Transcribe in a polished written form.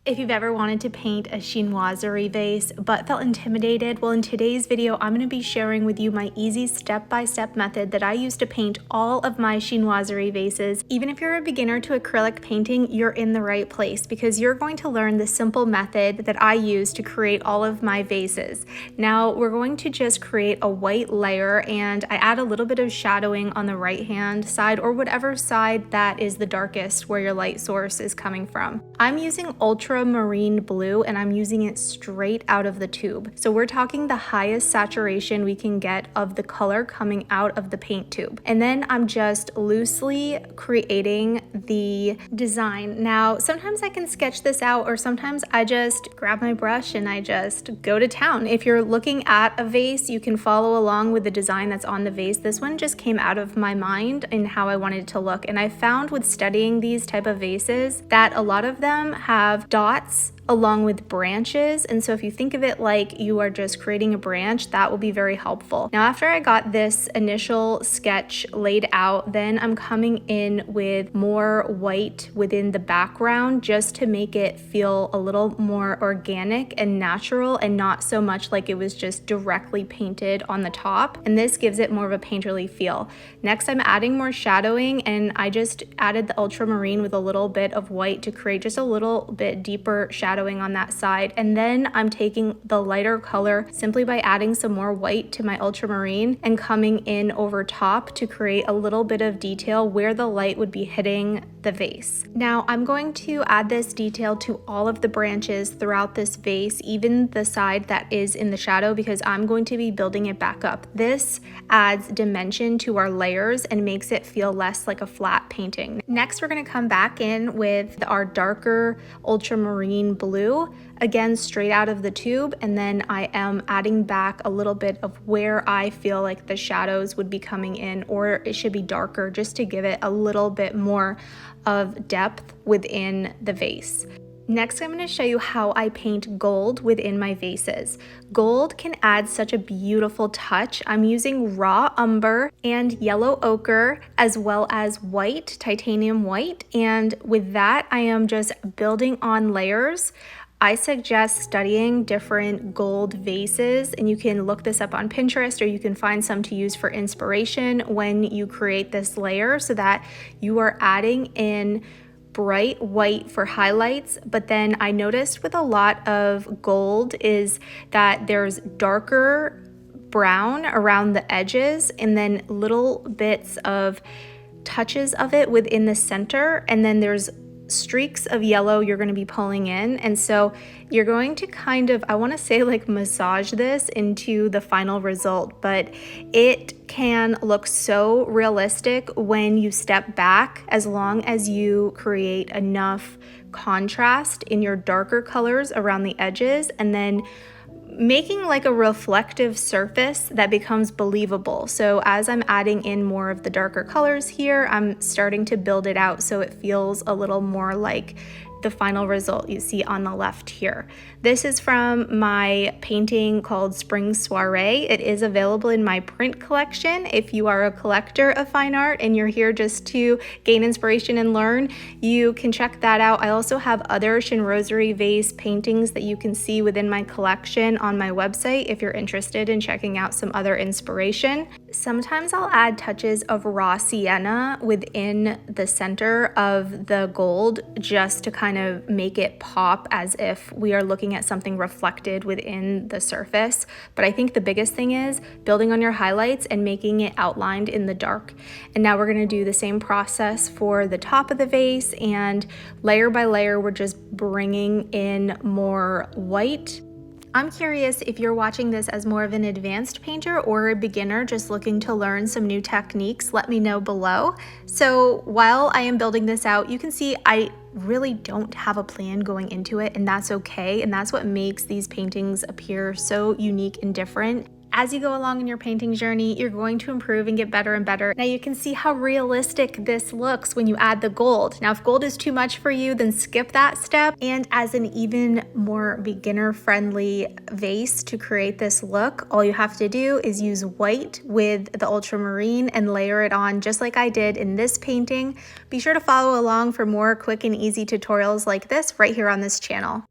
If you've ever wanted to paint a chinoiserie vase but felt intimidated, well, in today's video, I'm going to be sharing with you my easy step-by-step method that I use to paint all of my chinoiserie vases. Even if you're a beginner to acrylic painting, you're in the right place because you're going to learn the simple method that I use to create all of my vases. Now, we're going to just create a white layer, and I add a little bit of shadowing on the right-hand side or whatever side that is the darkest where your light source is coming from. I'm using ultramarine blue, and I'm using it straight out of the tube. So we're talking the highest saturation we can get of the color coming out of the paint tube. And then I'm just loosely creating the design. Now, sometimes I can sketch this out, or sometimes I just grab my brush and I just go to town. If you're looking at a vase, you can follow along with the design that's on the vase. This one just came out of my mind and how I wanted it to look. And I found with studying these type of vases that a lot of them have dots along with branches, and so if you think of it like you are just creating a branch, that will be very helpful. Now, after I got this initial sketch laid out, then I'm coming in with more white within the background just to make it feel a little more organic and natural and not so much like it was just directly painted on the top, and this gives it more of a painterly feel. Next, I'm adding more shadowing, and I just added the ultramarine with a little bit of white to create just a little bit deeper shadowing on that side. And then I'm taking the lighter color simply by adding some more white to my ultramarine and coming in over top to create a little bit of detail where the light would be hitting the vase. Now, I'm going to add this detail to all of the branches throughout this vase, even the side that is in the shadow, because I'm going to be building it back up. This adds dimension to our layers and makes it feel less like a flat painting. Next, we're going to come back in with our darker ultramarine blue, again straight out of the tube, and then I am adding back a little bit of where I feel like the shadows would be coming in, or it should be darker just to give it a little bit more of depth within the vase. Next, I'm going to show you how I paint gold within my vases. Gold can add such a beautiful touch. I'm using raw umber and yellow ochre as well as white, titanium white, and with that I am just building on layers. I suggest studying different gold vases, and you can look this up on Pinterest, or you can find some to use for inspiration when you create this layer so that you are adding in bright white for highlights. But then I noticed with a lot of gold is that there's darker brown around the edges and then little bits of touches of it within the center, and then there's streaks of yellow you're going to be pulling in. And so you're going to kind of, I want to say, like massage this into the final result, but it can look so realistic when you step back, as long as you create enough contrast in your darker colors around the edges and then making like a reflective surface that becomes believable. So as I'm adding in more of the darker colors here, I'm starting to build it out so it feels a little more like the final result you see on the left here. This is from my painting called Spring Soiree. It is available in my print collection. If you are a collector of fine art and you're here just to gain inspiration and learn, you can check that out. I also have other Chinoiserie vase paintings that you can see within my collection on my website if you're interested in checking out some other inspiration. Sometimes I'll add touches of raw sienna within the center of the gold just to kind of make it pop as if we are looking at something reflected within the surface. But I think the biggest thing is building on your highlights and making it outlined in the dark. And now we're going to do the same process for the top of the vase, and layer by layer we're just bringing in more white. I'm curious if you're watching this as more of an advanced painter or a beginner just looking to learn some new techniques. Let me know below. So while I am building this out, you can see I really don't have a plan going into it, and that's okay. And that's what makes these paintings appear so unique and different. As you go along in your painting journey, you're going to improve and get better and better. Now you can see how realistic this looks when you add the gold. Now if gold is too much for you, then skip that step. And as an even more beginner-friendly vase to create this look, all you have to do is use white with the ultramarine and layer it on just like I did in this painting. Be sure to follow along for more quick and easy tutorials like this right here on this channel.